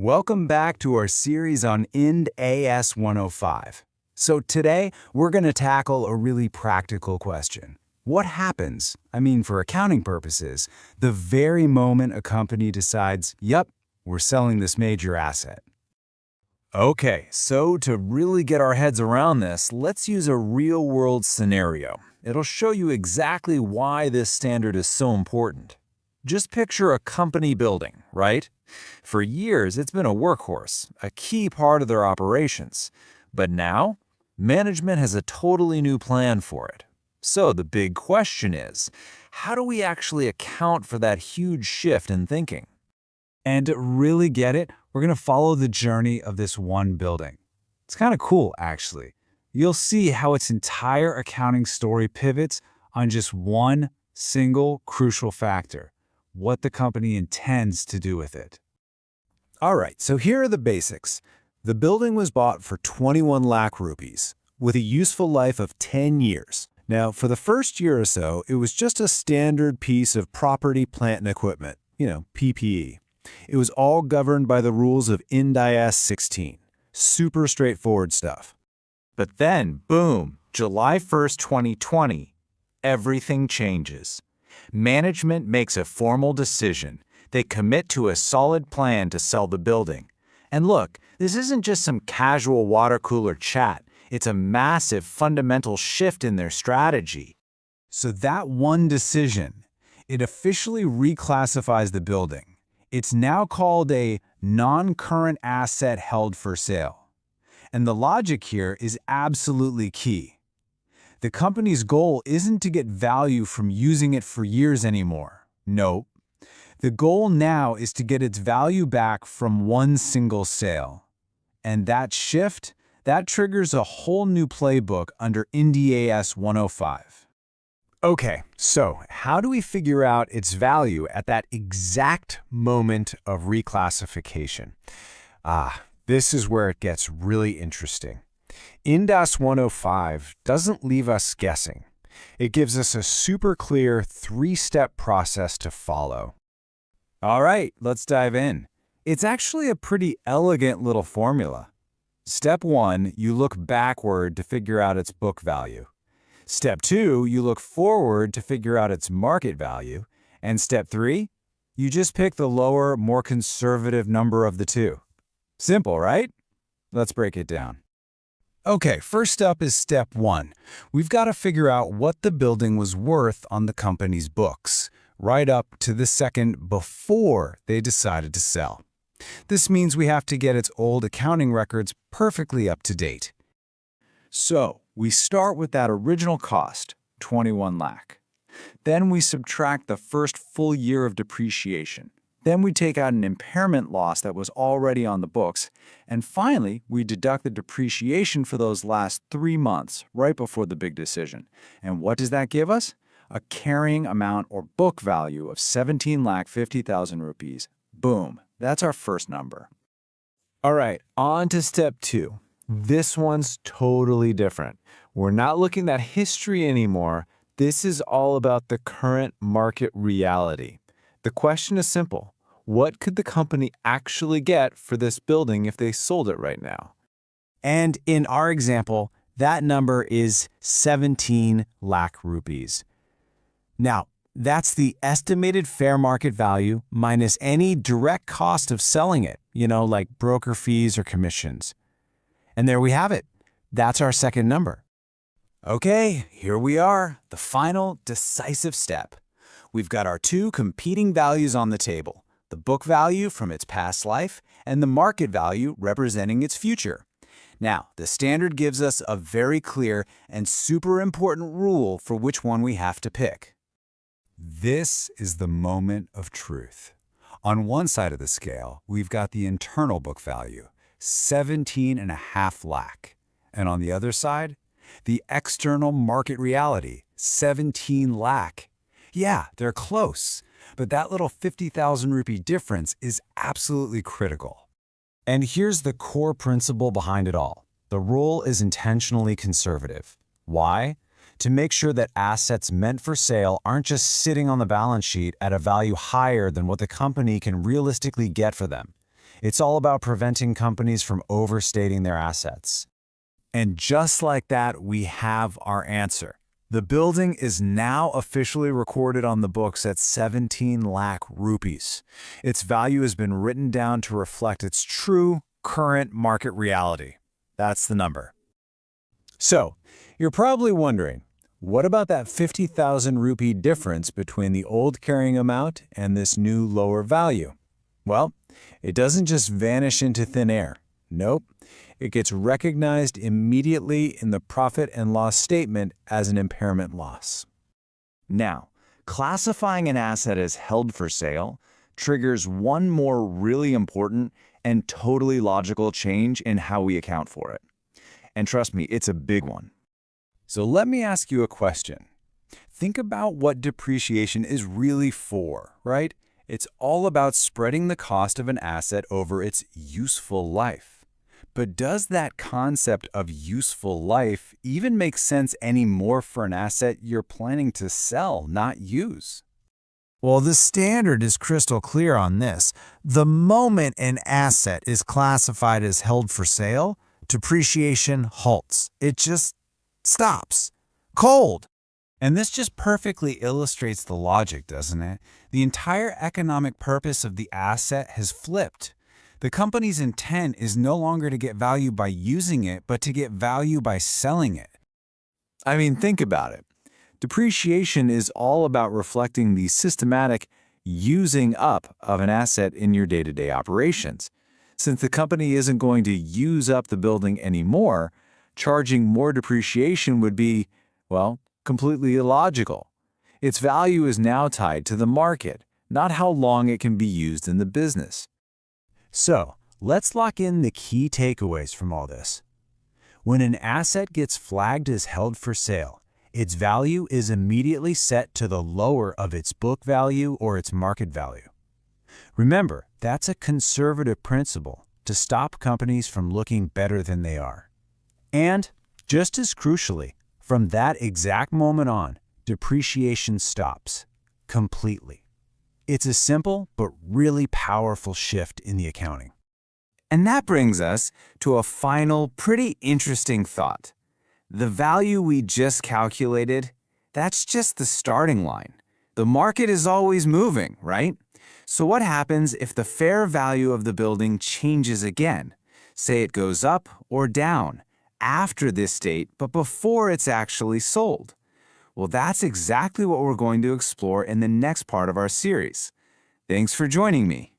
Welcome back to our series on IND AS 105. So today, we're going to tackle a really practical question. What happens, for accounting purposes, the very moment a company decides, yep, we're selling this major asset? Okay, so to really get our heads around this, let's use a real-world scenario. It'll show you exactly why this standard is so important. Just picture a company building, right? For years, it's been a workhorse, a key part of their operations. But now, management has a totally new plan for it. So the big question is, how do we actually account for that huge shift in thinking? And to really get it, we're going to follow the journey of this one building. It's kind of cool, actually. You'll see how its entire accounting story pivots on just one single crucial factor: what the company intends to do with it. All right, so here are the basics. The building was bought for 21 lakh rupees, with a useful life of 10 years. Now, for the first year or so, it was just a standard piece of property, plant, and equipment, PPE. It was all governed by the rules of IND AS 16. Super straightforward stuff. But then, boom, July 1st, 2020, everything changes. Management makes a formal decision. They commit to a solid plan to sell the building. And look, this isn't just some casual water cooler chat. It's a massive fundamental shift in their strategy. So that one decision, it officially reclassifies the building. It's now called a non-current asset held for sale. And the logic here is absolutely key. The company's goal isn't to get value from using it for years anymore. Nope. The goal now is to get its value back from one single sale. And that shift, that triggers a whole new playbook under IND AS 105. Okay, so how do we figure out its value at that exact moment of reclassification? This is where it gets really interesting. IND AS 105 doesn't leave us guessing. It gives us a super clear three-step process to follow. All right, let's dive in. It's actually a pretty elegant little formula. Step 1, you look backward to figure out its book value. Step 2, you look forward to figure out its market value. And step 3, you just pick the lower, more conservative number of the two. Simple, right? Let's break it down. Okay, first up is step 1. We've got to figure out what the building was worth on the company's books, right up to the second before they decided to sell. This means we have to get its old accounting records perfectly up to date. So, we start with that original cost, 21 lakh. Then we subtract the first full year of depreciation. Then we take out an impairment loss that was already on the books. And finally, we deduct the depreciation for those last 3 months, right before the big decision. And what does that give us? A carrying amount or book value of 17,50,000 rupees. Boom, that's our first number. All right, on to step 2. This one's totally different. We're not looking at history anymore. This is all about the current market reality. The question is simple. What could the company actually get for this building if they sold it right now? And in our example, that number is 17 lakh rupees. Now, that's the estimated fair market value minus any direct cost of selling it, like broker fees or commissions. And there we have it. That's our second number. Okay, here we are, the final decisive step. We've got our two competing values on the table, the book value from its past life and the market value representing its future. Now, the standard gives us a very clear and super important rule for which one we have to pick. This is the moment of truth. On one side of the scale, we've got the internal book value, 17.5 lakh. And on the other side, the external market reality, 17 lakh. Yeah, they're close, but that little 50,000 rupee difference is absolutely critical. And here's the core principle behind it all. The rule is intentionally conservative. Why? To make sure that assets meant for sale aren't just sitting on the balance sheet at a value higher than what the company can realistically get for them. It's all about preventing companies from overstating their assets. And just like that, we have our answer. The building is now officially recorded on the books at 17 lakh rupees. Its value has been written down to reflect its true, current market reality. That's the number. So, you're probably wondering, what about that 50,000 rupee difference between the old carrying amount and this new lower value? Well, it doesn't just vanish into thin air. Nope. It gets recognized immediately in the profit and loss statement as an impairment loss. Now, classifying an asset as held for sale triggers one more really important and totally logical change in how we account for it. And trust me, it's a big one. So let me ask you a question. Think about what depreciation is really for, right? It's all about spreading the cost of an asset over its useful life. But does that concept of useful life even make sense anymore for an asset you're planning to sell, not use? Well, the standard is crystal clear on this. The moment an asset is classified as held for sale, depreciation halts. It just stops. Cold. And this just perfectly illustrates the logic, doesn't it? The entire economic purpose of the asset has flipped. The company's intent is no longer to get value by using it, but to get value by selling it. I mean, think about it. Depreciation is all about reflecting the systematic using up of an asset in your day-to-day operations. Since the company isn't going to use up the building anymore, charging more depreciation would be, well, completely illogical. Its value is now tied to the market, not how long it can be used in the business. So, let's lock in the key takeaways from all this. When an asset gets flagged as held for sale, its value is immediately set to the lower of its book value or its market value. Remember, that's a conservative principle to stop companies from looking better than they are. And, just as crucially, from that exact moment on, depreciation stops completely. It's a simple but really powerful shift in the accounting. And that brings us to a final, pretty interesting thought. The value we just calculated, that's just the starting line. The market is always moving, right? So what happens if the fair value of the building changes again? Say it goes up or down after this date, but before it's actually sold. Well, that's exactly what we're going to explore in the next part of our series. Thanks for joining me.